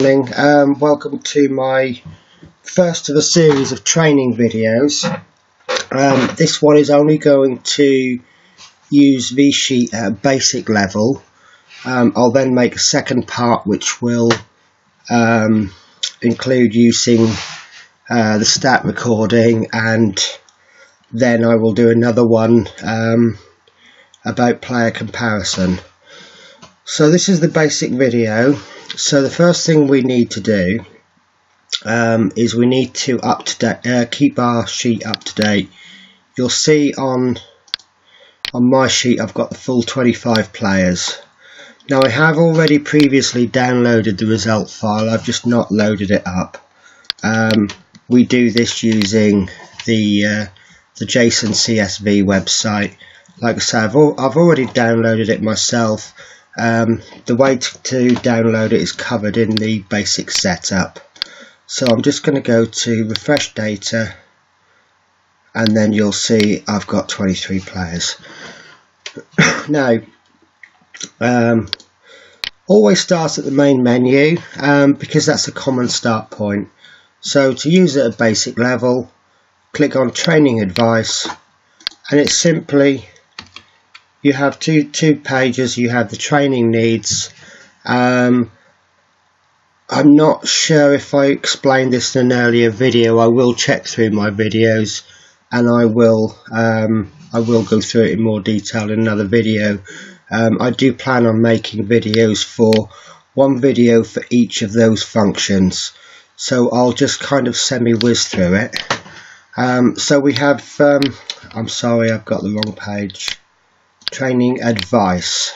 Morning. Welcome to my first of a series of training videos. This one is only going to use VSheet at a basic level. I'll then make a second part which will include using the stat recording, and then I will do another one about player comparison. So this is the basic video. So the first thing we need to do is we need to keep our sheet up to date. You'll see on my sheet I've got the full 25 players. Now I have already previously downloaded the result file, I've just not loaded it up. We do this using the JSON CSV website. Like I say, I've already downloaded it myself. The way to download it is covered in the basic setup. So I'm just going to go to refresh data, and then you'll see I've got 23 players. Now, always start at the main menu because that's a common start point. So to use it at basic level, click on training advice, and it's simply, you have two pages. You have the training needs. I'm not sure if I explained this in an earlier video. I will check through my videos, and I will go through it in more detail in another video. I do plan on making videos for one video for each of those functions, so I'll just kind of semi-whiz through it. So we have I'm sorry, I've got the wrong page. Training advice.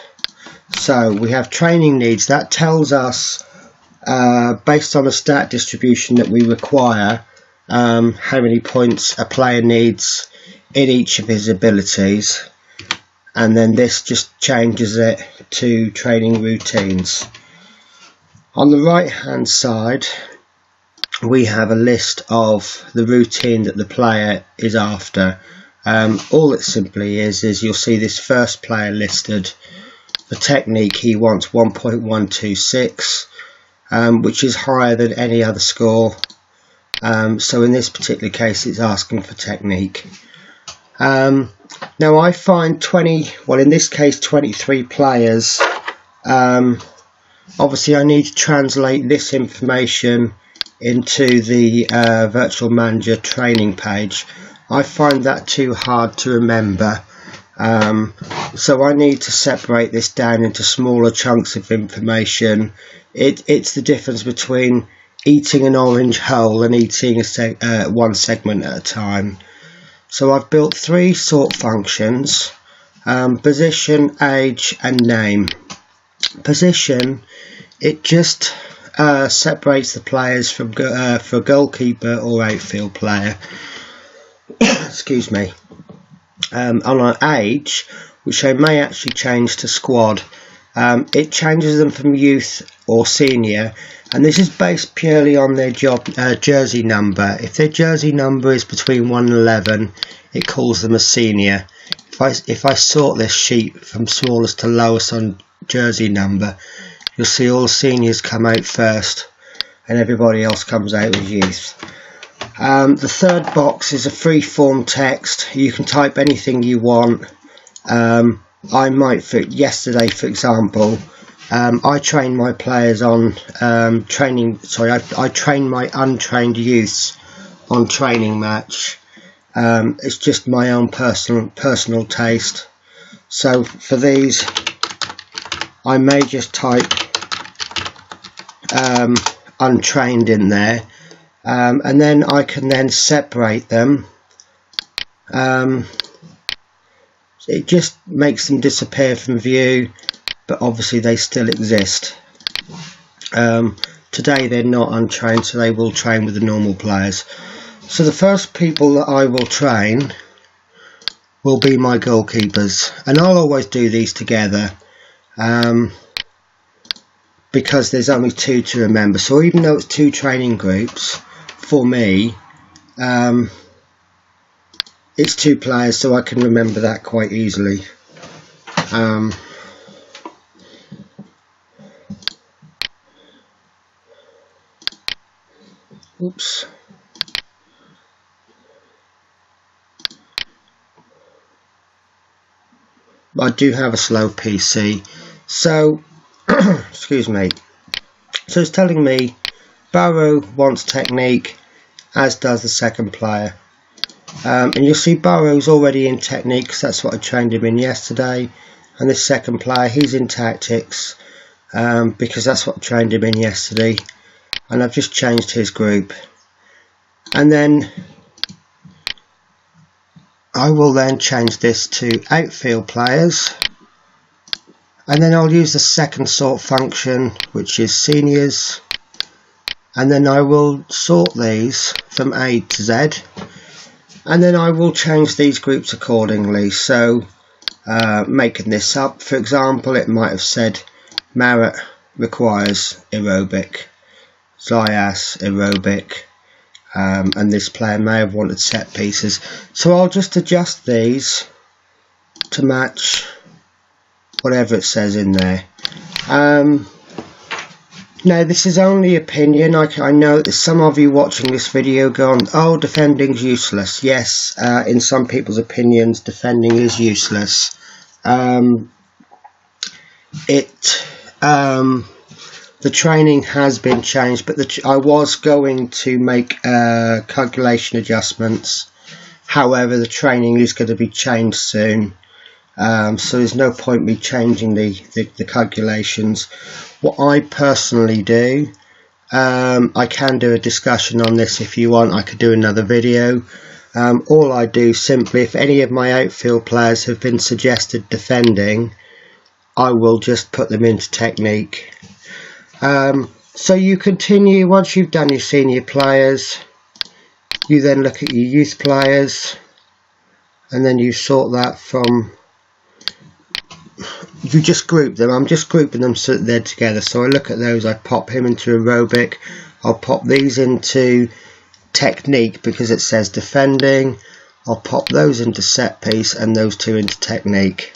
So we have training needs. That tells us based on the stat distribution that we require how many points a player needs in each of his abilities, and then this just changes it to training routines. On the right hand side we have a list of the routine that the player is after. All it simply is you'll see this first player listed. The technique, he wants 1.126, which is higher than any other score. So in this particular case it's asking for technique. Now I find in this case 23 players. Obviously I need to translate this information into the Virtual Manager training page. I find that too hard to remember, so I need to separate this down into smaller chunks of information. It's the difference between eating an orange whole and eating one segment at a time. So I've built three sort functions: position, age and name. Position, it just separates the players from for a goalkeeper or outfield player. Excuse me. On an age, which I may actually change to squad, it changes them from youth or senior, and this is based purely on their jersey number. If their jersey number is between 1 and 11, it calls them a senior. If I sort this sheet from smallest to lowest on jersey number, you'll see all the seniors come out first and everybody else comes out as youth. The third box is a free form text. You can type anything you want. I might, yesterday for example, I train my players on I train my untrained youths on Training Match. It's just my own personal taste. So for these I may just type untrained in there. And then I can then separate them. It just makes them disappear from view, but obviously they still exist. Today they're not untrained, so they will train with the normal players. So the first people that I will train will be my goalkeepers, and I'll always do these together because there's only two to remember. So even though it's two training groups, for me, it's two players, so I can remember that quite easily. Oops. I do have a slow PC, so excuse me. So it's telling me Barrow wants technique, as does the second player. And you'll see Barrow's already in technique because that's what I trained him in yesterday, and this second player, he's in tactics because that's what I trained him in yesterday, and I've just changed his group. And then I will then change this to outfield players, and then I'll use the second sort function, which is seniors, and then I will sort these from A to Z, and then I will change these groups accordingly. So making this up, for example, it might have said Marat requires aerobic, Zayas aerobic, and this player may have wanted set pieces. So I'll just adjust these to match whatever it says in there. Now this is only opinion. I know that some of you watching this video going, oh, defending's useless. Yes, in some people's opinions defending is useless. The training has been changed, but I was going to make calculation adjustments. However, the training is going to be changed soon. So there's no point me changing the calculations. What I personally do, I can do a discussion on this if you want. I could do another video. All I do simply, if any of my outfield players have been suggested defending, I will just put them into technique. So you continue, once you've done your senior players, you then look at your youth players, and then you sort that from, you just group them. I'm just grouping them so that they're together. So I look at those, I pop him into aerobic, I'll pop these into technique because it says defending, I'll pop those into set piece and those two into technique.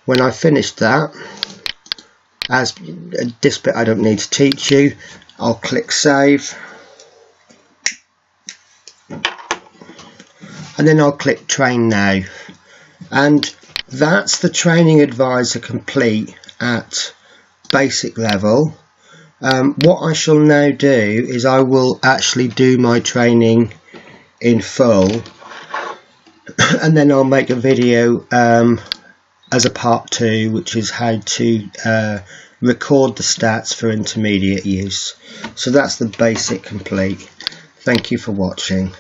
When I finish that, as this bit I don't need to teach you, I'll click save, and then I'll click train now, and that's the training advisor complete at basic level. What I shall now do is I will actually do my training in full, and then I'll make a video as a part 2, which is how to record the stats for intermediate use. So that's the basic complete. Thank you for watching.